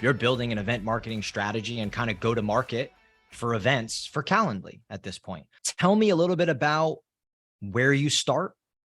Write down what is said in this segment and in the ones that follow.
You're building an event marketing strategy and kind of go to market for events for Calendly at this point. Tell me a little bit about where you start,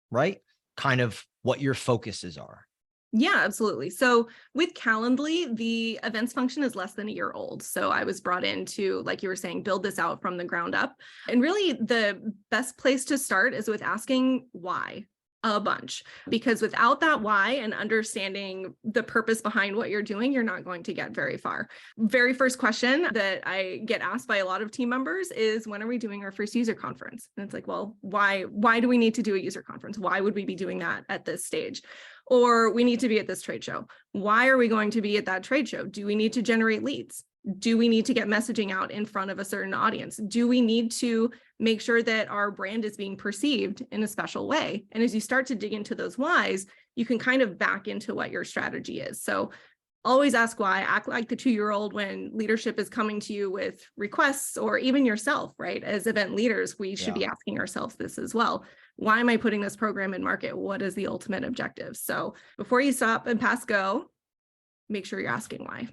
right? Kind of what your focuses are. Yeah, absolutely. So with Calendly, the events function is less than a year old. So I was brought in to, like you were saying, build this out from the ground up. And really the best place to start is with asking why a bunch, because without that why and understanding the purpose behind what you're doing, you're not going to get very far. Very first question that I get asked by a lot of team members is, when are we doing our first user conference? And it's like, well, why do we need to do a user conference? Why would we be doing that at this stage? Or we need to be at this trade show. Why are we going to be at that trade show? Do we need to generate leads? Do we need to get messaging out in front of a certain audience? Do we need to make sure that our brand is being perceived in a special way? And as you start to dig into those whys, you can kind of back into what your strategy is. So always ask why. Act like the 2-year-old when leadership is coming to you with requests, or even yourself, right? As event leaders, we should be asking ourselves this as well. Why am I putting this program in market? What is the ultimate objective? So before you stop and pass go, make sure you're asking why.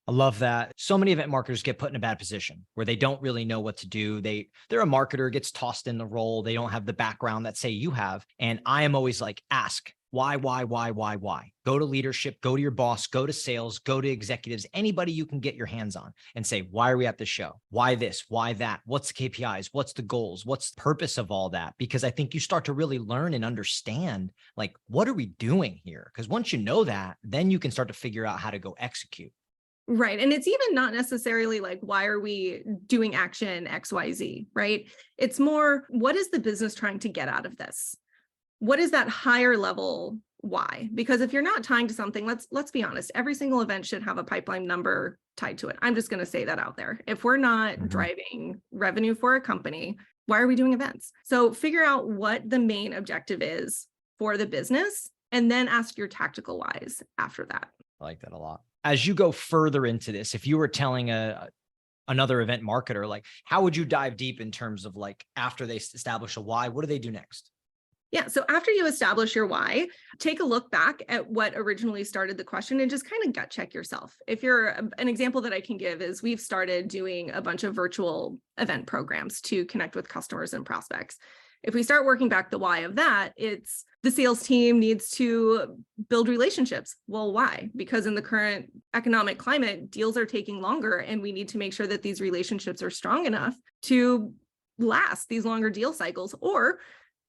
I love that. So many event marketers get put in a bad position where they don't really know what to do. They're a marketer, gets tossed in the role. They don't have the background that say you have. And I am always like, ask why? Go to leadership, go to your boss, go to sales, go to executives, anybody you can get your hands on, and say, why are we at this show? Why this? Why that? What's the KPIs? What's the goals? What's the purpose of all that? Because I think you start to really learn and understand, like, what are we doing here? Because once you know that, then you can start to figure out how to go execute. Right. And it's even not necessarily like, why are we doing action XYZ, right? It's more, what is the business trying to get out of this? What is that higher level why? Because if you're not tying to something, let's be honest, every single event should have a pipeline number tied to it. I'm just going to say that out there. If we're not driving revenue for a company, why are we doing events? So figure out what the main objective is for the business, and then ask your tactical whys after that. I like that a lot. As you go further into this, if you were telling another event marketer, like, how would you dive deep in terms of, like, after they establish a why, what do they do next? Yeah. So after you establish your why, take a look back at what originally started the question and just kind of gut check yourself. If you're an example that I can give is, we've started doing a bunch of virtual event programs to connect with customers and prospects. If we start working back the why of that, it's the sales team needs to build relationships. Well, why? Because in the current economic climate, deals are taking longer, and we need to make sure that these relationships are strong enough to last these longer deal cycles, or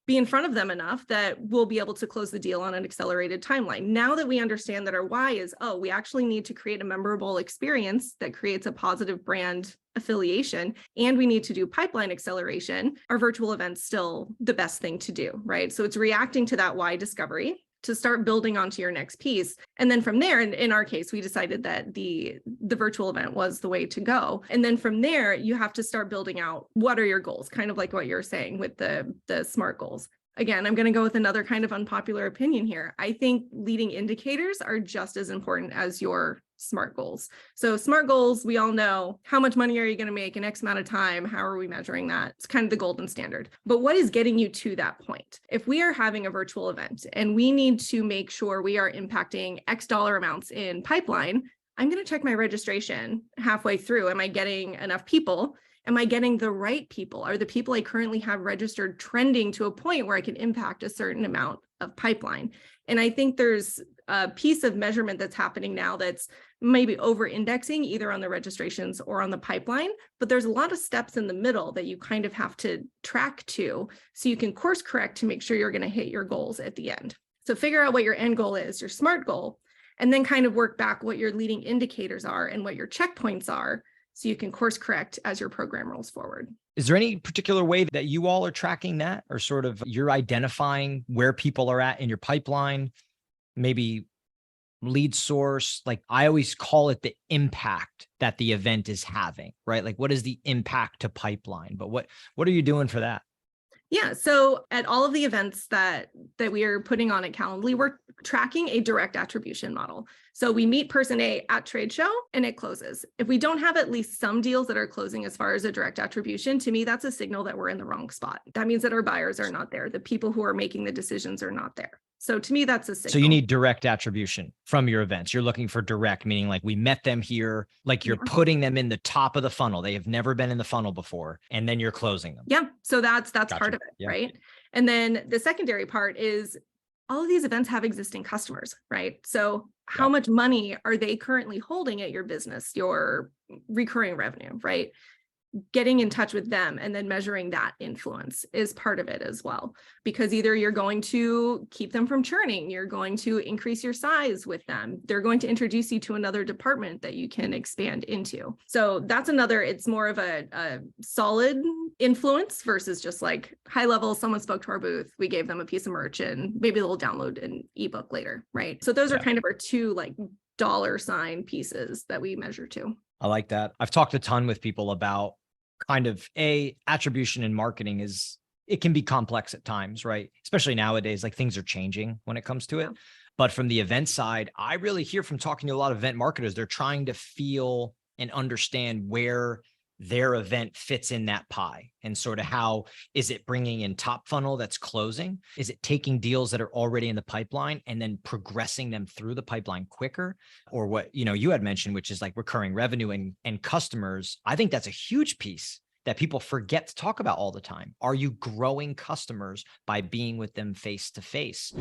be in front of them enough that we'll be able to close the deal on an accelerated timeline. Now that we understand that our why is, we actually need to create a memorable experience that creates a positive brand affiliation, and we need to do pipeline acceleration, are virtual events still the best thing to do, right? So it's reacting to that why discovery to start building onto your next piece. And then from there, in our case, we decided that the virtual event was the way to go. And then from there, you have to start building out, what are your goals? Kind of like what you're saying with the SMART goals. Again, I'm going to go with another kind of unpopular opinion here. I think leading indicators are just as important as your SMART goals. So SMART goals, we all know, how much money are you going to make in X amount of time? How are we measuring that? It's kind of the golden standard. But what is getting you to that point? If we are having a virtual event and we need to make sure we are impacting X dollar amounts in pipeline, I'm going to check my registration halfway through. Am I getting enough people? Am I getting the right people? Are the people I currently have registered trending to a point where I can impact a certain amount of pipeline? And I think there's a piece of measurement that's happening now that's maybe over-indexing either on the registrations or on the pipeline, but there's a lot of steps in the middle that you kind of have to track to, so you can course correct to make sure you're going to hit your goals at the end. So figure out what your end goal is, your SMART goal, and then kind of work back what your leading indicators are and what your checkpoints are, so you can course correct as your program rolls forward. Is there any particular way that you all are tracking that, or sort of you're identifying where people are at in your pipeline, maybe lead source? Like, I always call it the impact that the event is having, right? Like, what is the impact to pipeline? But what are you doing for that? Yeah, so at all of the events that we are putting on at Calendly, we're tracking a direct attribution model. So we meet person A at trade show and it closes. If we don't have at least some deals that are closing as far as a direct attribution, to me, that's a signal that we're in the wrong spot. That means that our buyers are not there. The people who are making the decisions are not there. So to me, that's a signal. So you need direct attribution from your events. You're looking for direct, meaning like we met them here, like you're putting them in the top of the funnel. They have never been in the funnel before, and then you're closing them. Yeah. So that's part of it, right? And then the secondary part is all of these events have existing customers, right? So how much money are they currently holding at your business, your recurring revenue, right? Getting in touch with them and then measuring that influence is part of it as well, because either you're going to keep them from churning, you're going to increase your size with them, they're going to introduce you to another department that you can expand into. So that's another, it's more of a solid influence versus just like high level, someone spoke to our booth, we gave them a piece of merch and maybe they'll download an ebook later, right? So those are kind of our two like dollar sign pieces that we measure to. I like that. I've talked a ton with people about kind of attribution in marketing it can be complex at times, right? Especially nowadays, like things are changing when it comes to it. But from the event side, I really hear from talking to a lot of event marketers, they're trying to feel and understand where their event fits in that pie and sort of how is it bringing in top funnel that's closing? Is it taking deals that are already in the pipeline and then progressing them through the pipeline quicker? Or what, you had mentioned, which is like recurring revenue and customers. I think that's a huge piece that people forget to talk about all the time. Are you growing customers by being with them face to face?